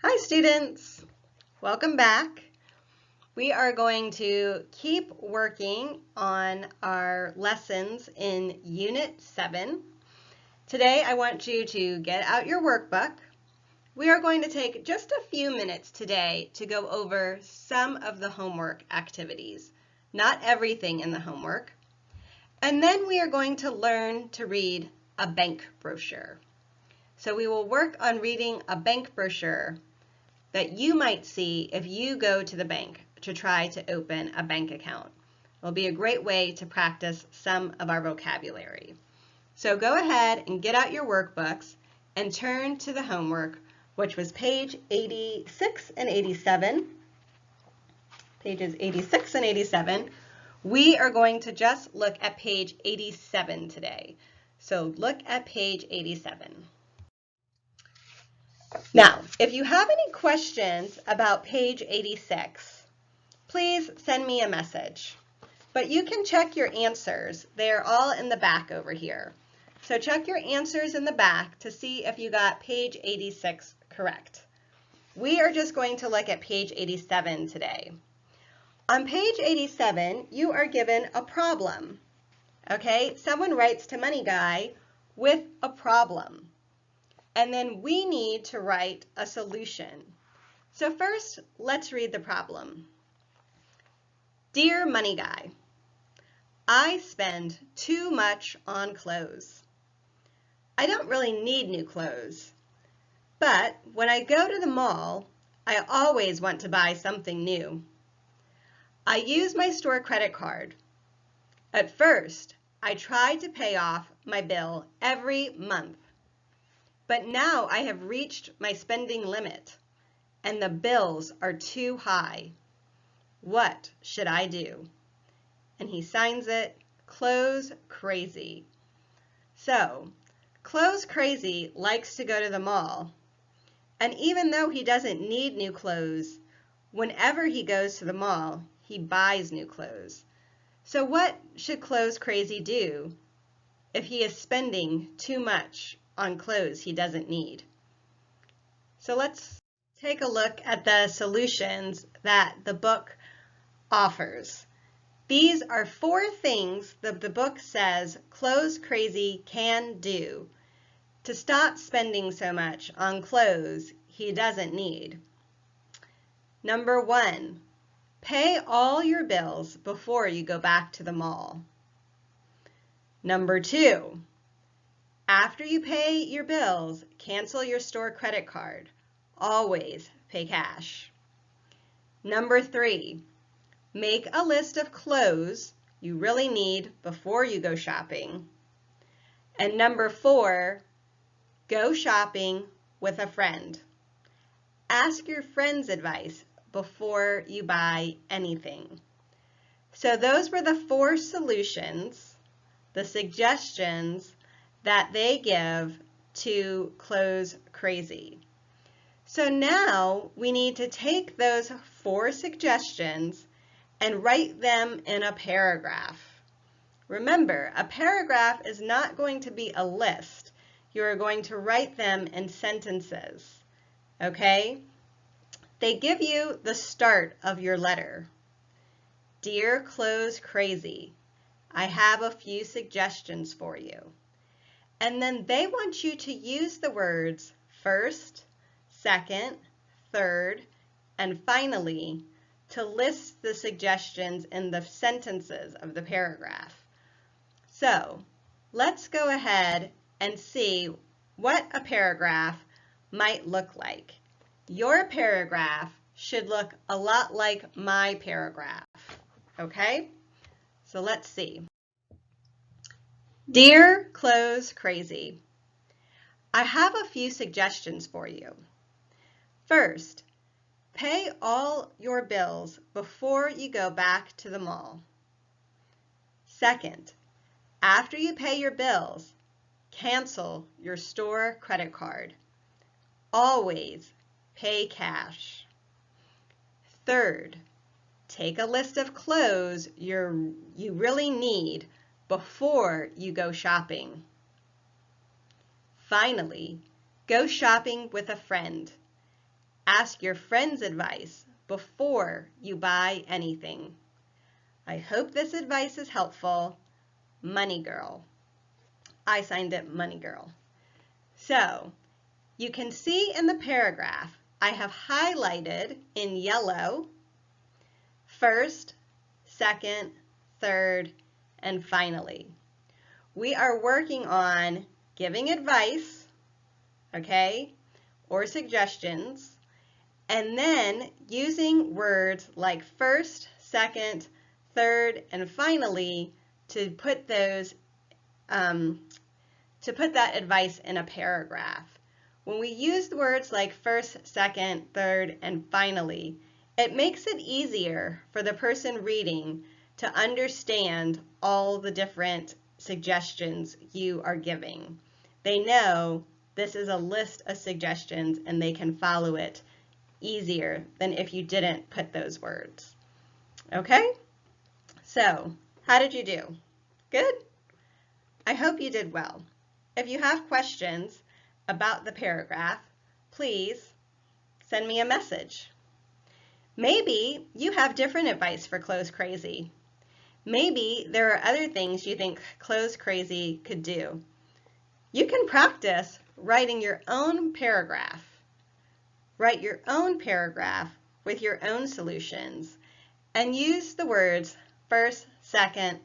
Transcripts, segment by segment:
Hi students, welcome back. We are going to keep working on our lessons in Unit 7. Today I want you to get out your workbook. We are going to take just a few minutes today to go over some of the homework activities, not everything in the homework. And then we are going to learn to read a bank brochure. So we will work on reading a bank brochure that you might see if you go to the bank to try to open a bank account. It'll be a great way to practice some of our vocabulary. So go ahead and get out your workbooks and turn to the homework, which was page 86 and 87. Pages 86 and 87. We are going to just look at page 87 today. So look at page 87. Now, if you have any questions about page 86, please send me a message. But you can check your answers. They're all in the back over here. So check your answers in the back to see if you got page 86 correct. We are just going to look at page 87 today. On page 87, you are given a problem. Okay, someone writes to Money Guy with a problem. And then we need to write a solution. So first, let's read the problem. Dear Money Guy, I spend too much on clothes. I don't really need new clothes, but when I go to the mall, I always want to buy something new. I use my store credit card. At first, I tried to pay off my bill every month. But now I have reached my spending limit and the bills are too high. What should I do? And he signs it, Clothes Crazy. So, Clothes Crazy likes to go to the mall. And even though he doesn't need new clothes, whenever he goes to the mall, he buys new clothes. So what should Clothes Crazy do if he is spending too much on clothes he doesn't need? So let's take a look at the solutions that the book offers. These are 4 things that the book says Clothes Crazy can do to stop spending so much on clothes he doesn't need. Number 1, pay all your bills before you go back to the mall. Number 2, after you pay your bills, cancel your store credit card. Always pay cash. Number 3, make a list of clothes you really need before you go shopping. And number 4, go shopping with a friend. Ask your friend's advice before you buy anything. So those were the 4 solutions, the suggestions that they give to Clothes Crazy. So now we need to take those 4 suggestions and write them in a paragraph. Remember, a paragraph is not going to be a list. You are going to write them in sentences, okay? They give you the start of your letter. Dear Clothes Crazy, I have a few suggestions for you. And then they want you to use the words first, second, third, and finally to list the suggestions in the sentences of the paragraph. So let's go ahead and see what a paragraph might look like. Your paragraph should look a lot like my paragraph, okay? So let's see. Dear Clothes Crazy, I have a few suggestions for you. First, pay all your bills before you go back to the mall. Second, after you pay your bills, cancel your store credit card. Always pay cash. Third, take a list of clothes you really need before you go shopping. Finally, go shopping with a friend. Ask your friend's advice before you buy anything. I hope this advice is helpful. Money Girl. I signed it Money Girl. So, you can see in the paragraph, I have highlighted in yellow first, second, third, and finally. We are working on giving advice, okay, or suggestions, and then using words like first, second, third, and finally to put those that advice in a paragraph. When we use words like first, second, third, and finally, it makes it easier for the person reading to understand all the different suggestions you are giving. They know this is a list of suggestions and they can follow it easier than if you didn't put those words. Okay? So, how did you do? Good? I hope you did well. If you have questions about the paragraph, please send me a message. Maybe you have different advice for Clothes Crazy. Maybe there are other things you think Clothes Crazy could do. You can practice writing your own paragraph. Write your own paragraph with your own solutions and use the words first, second,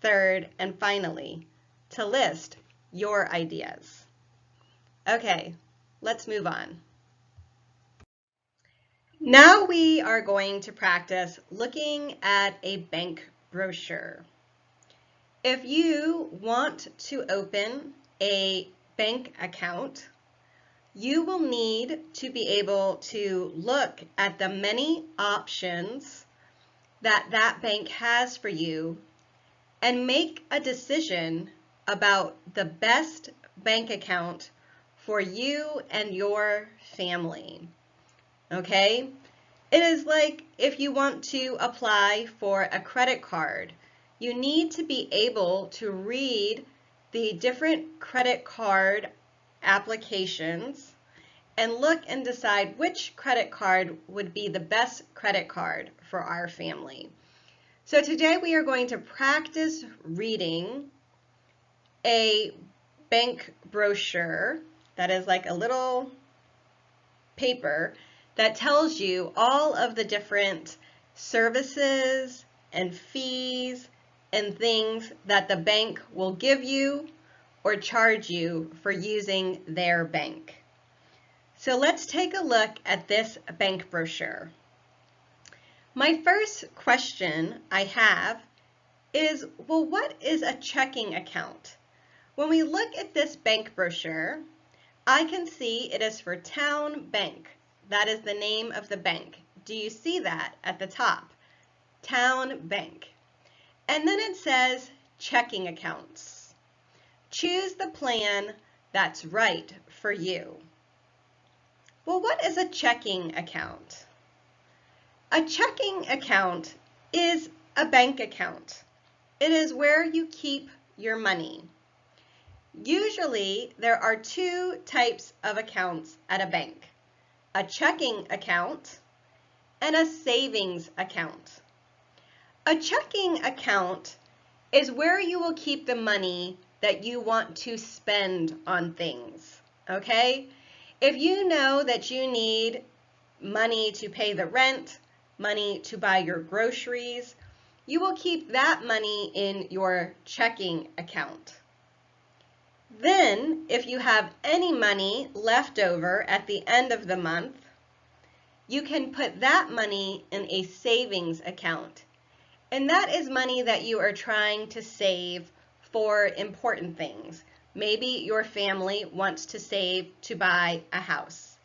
third, and finally to list your ideas. Okay, let's move on. Now we are going to practice looking at a bank brochure. If you want to open a bank account, you will need to be able to look at the many options that bank has for you and make a decision about the best bank account for you and your family. Okay? It is like if you want to apply for a credit card, you need to be able to read the different credit card applications and look and decide which credit card would be the best credit card for our family. So today we are going to practice reading a bank brochure that is like a little paper that tells you all of the different services and fees and things that the bank will give you or charge you for using their bank. So let's take a look at this bank brochure. My first question I have is, well, what is a checking account? When we look at this bank brochure, I can see it is for Town Bank. That is the name of the bank. Do you see that at the top? Town Bank. And then it says checking accounts. Choose the plan that's right for you. Well, what is a checking account? A checking account is a bank account. It is where you keep your money. Usually, there are two types of accounts at a bank: a checking account and a savings account. A checking account is where you will keep the money that you want to spend on things, okay? If you know that you need money to pay the rent, money to buy your groceries, you will keep that money in your checking account. Then, if you have any money left over at the end of the month, you can put that money in a savings account. And that is money that you are trying to save for important things. Maybe your family wants to save to buy a house.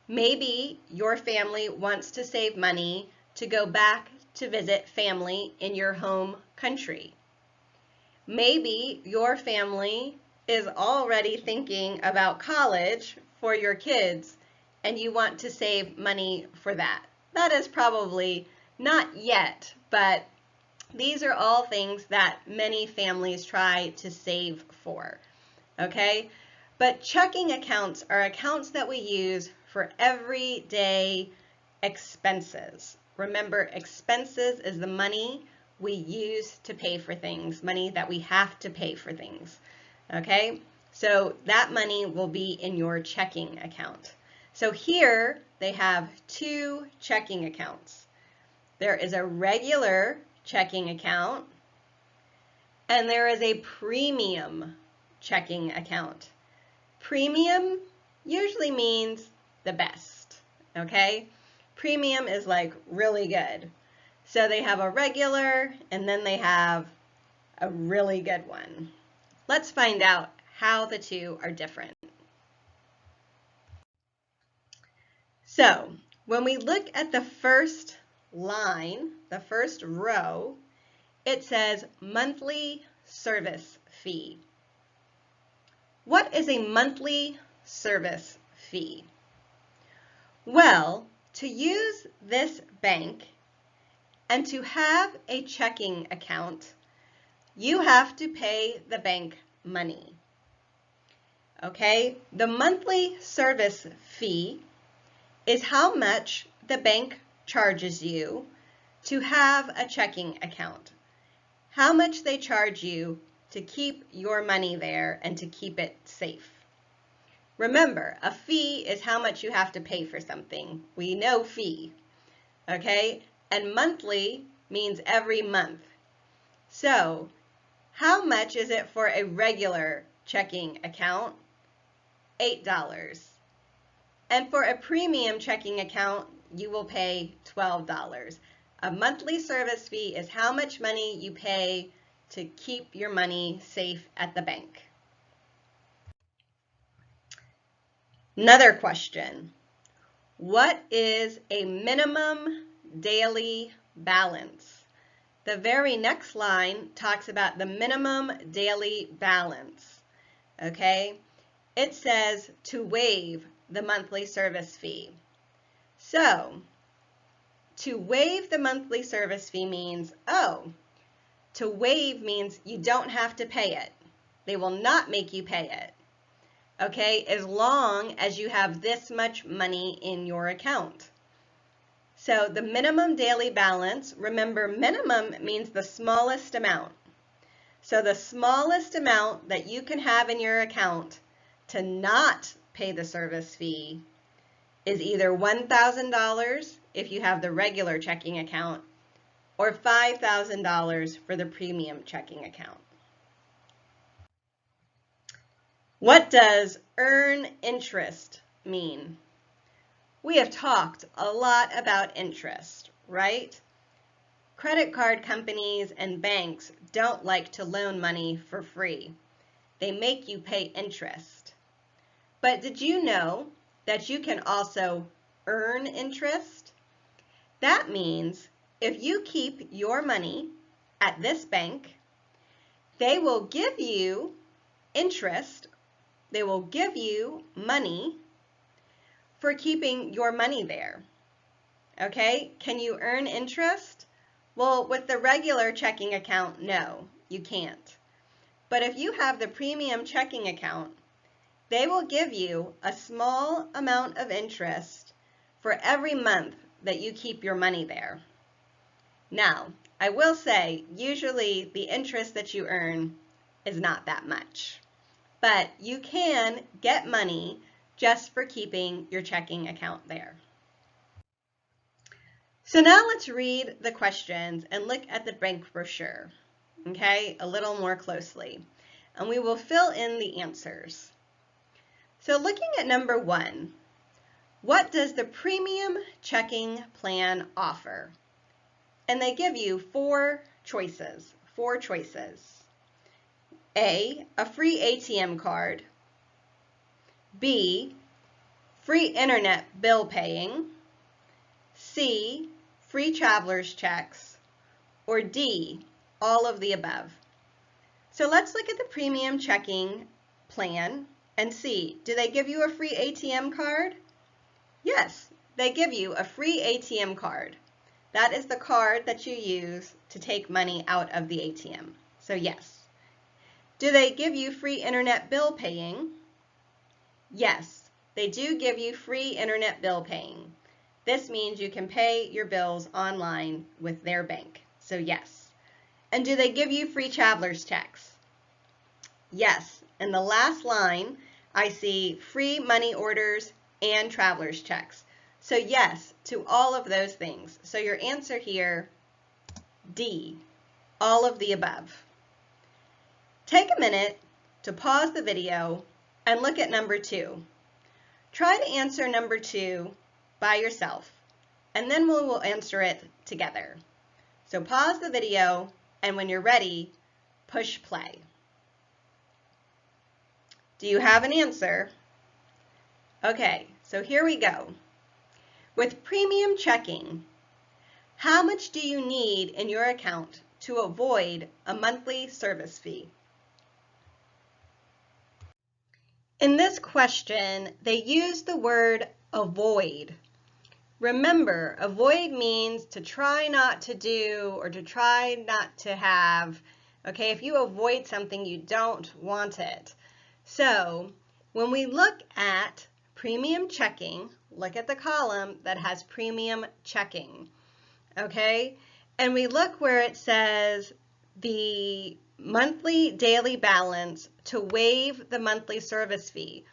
Maybe your family wants to save money to go back to visit family in your home country. Maybe your family is already thinking about college for your kids and you want to save money for that. That is probably not yet, but these are all things that many families try to save for, okay? But checking accounts are accounts that we use for everyday expenses. Remember, expenses is the money we use to pay for things, money that we have to pay for things, okay? So that money will be in your checking account. So here they have two checking accounts. There is a regular checking account and there is a premium checking account. Premium usually means the best, okay? Premium is like really good. So they have a regular and then they have a really good one. Let's find out how the two are different. So when we look at the first line, the first row, it says monthly service fee. What is a monthly service fee? Well, to use this bank and to have a checking account, you have to pay the bank money. Okay, the monthly service fee is how much the bank charges you to have a checking account. How much they charge you to keep your money there and to keep it safe. Remember, a fee is how much you have to pay for something. We know fee, okay? And monthly means every month. So, how much is it for a regular checking account? $8. And for a premium checking account, you will pay $12. A monthly service fee is how much money you pay to keep your money safe at the bank. Another question. What is a minimum daily balance? The very next line talks about the minimum daily balance, okay? It says to waive the monthly service fee. So, to waive the monthly service fee means, to waive means you don't have to pay it. They will not make you pay it, okay, as long as you have this much money in your account. So the minimum daily balance, remember minimum means the smallest amount. So the smallest amount that you can have in your account to not pay the service fee is either $1,000 if you have the regular checking account or $5,000 for the premium checking account. What does earn interest mean? We have talked a lot about interest, right? Credit card companies and banks don't like to loan money for free. They make you pay interest. But did you know that you can also earn interest? That means if you keep your money at this bank, they will give you interest, they will give you money for keeping your money there. Okay, can you earn interest? Well, with the regular checking account, no, you can't. But if you have the premium checking account, they will give you a small amount of interest for every month that you keep your money there. Now, I will say, usually the interest that you earn is not that much, but you can get money just for keeping your checking account there. So now let's read the questions and look at the bank brochure, okay, a little more closely, and we will fill in the answers. So looking at number 1, what does the premium checking plan offer? And they give you four choices. A, a free ATM card. B, free internet bill paying. C, free traveler's checks. Or D, all of the above. So let's look at the premium checking plan and see, do they give you a free ATM card? Yes, they give you a free ATM card. That is the card that you use to take money out of the ATM. So yes. Do they give you free internet bill paying? Yes, they do give you free internet bill paying. This means you can pay your bills online with their bank. So yes. And do they give you free traveler's checks? Yes. In the last line, I see free money orders and traveler's checks. So yes to all of those things. So your answer here, D, all of the above. Take a minute to pause the video and look at number 2. Try to answer number 2 by yourself, and then we will answer it together. So pause the video, and when you're ready, push play. Do you have an answer? Okay, so here we go. With premium checking, how much do you need in your account to avoid a monthly service fee? In this question, they use the word avoid. Remember, avoid means to try not to do or to try not to have. Okay, if you avoid something, you don't want it. So when we look at premium checking, look at the column that has premium checking. Okay, and we look where it says the monthly daily balance to waive the monthly service fee.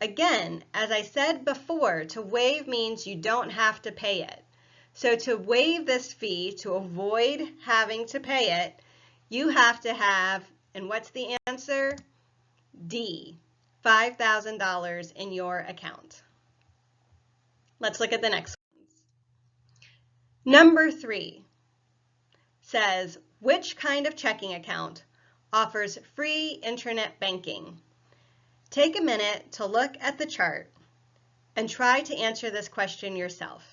Again, as I said before, to waive means you don't have to pay it. So to waive this fee, to avoid having to pay it, you have to have, and what's the answer? D, $5,000 in your account. Let's look at the next ones. Number 3 says, which kind of checking account offers free internet banking? Take a minute to look at the chart and try to answer this question yourself.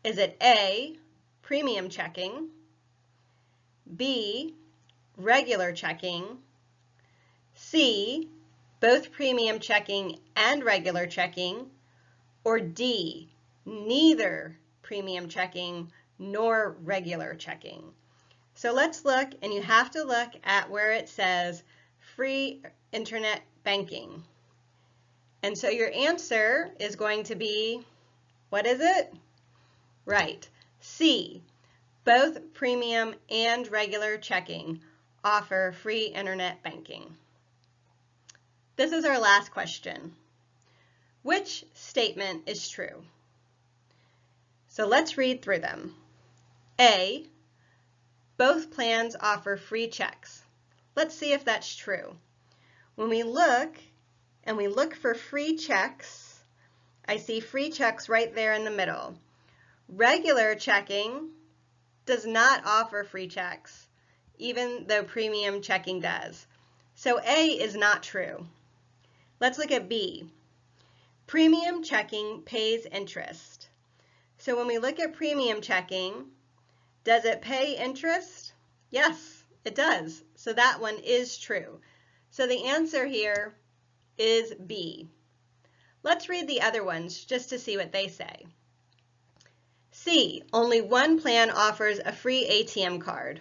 Is it A, premium checking, B, regular checking, C, both premium checking and regular checking, or D, neither premium checking nor regular checking? So let's look, and you have to look at where it says free internet banking. And so your answer is going to be, what is it? Right, C, both premium and regular checking offer free internet banking. This is our last question. Which statement is true? So let's read through them. A, both plans offer free checks. Let's see if that's true. When we look, and we look for free checks, I see free checks right there in the middle. Regular checking does not offer free checks, even though premium checking does. So A is not true. Let's look at B. Premium checking pays interest. So when we look at premium checking, does it pay interest? Yes, it does. So that one is true. So the answer here is B. Let's read the other ones just to see what they say. C, only one plan offers a free ATM card.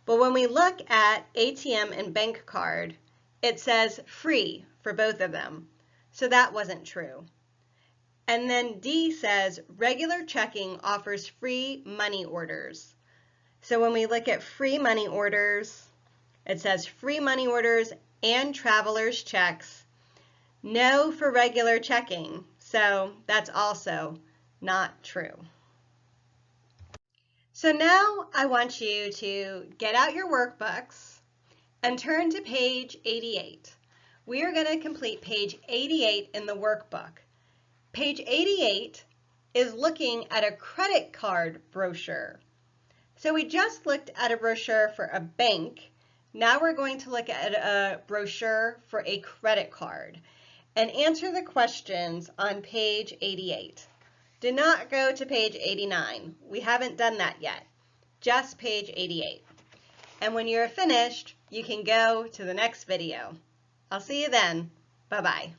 But when we look at ATM and bank card, it says free for both of them. So that wasn't true. And then D says regular checking offers free money orders. So when we look at free money orders, it says free money orders and traveler's checks. No for regular checking. So that's also not true. So now I want you to get out your workbooks and turn to page 88. We are going to complete page 88 in the workbook. Page 88 is looking at a credit card brochure. So we just looked at a brochure for a bank. Now we're going to look at a brochure for a credit card and answer the questions on page 88. Do not go to page 89. We haven't done that yet. Just page 88. And when you're finished, you can go to the next video. I'll see you then. Bye-bye.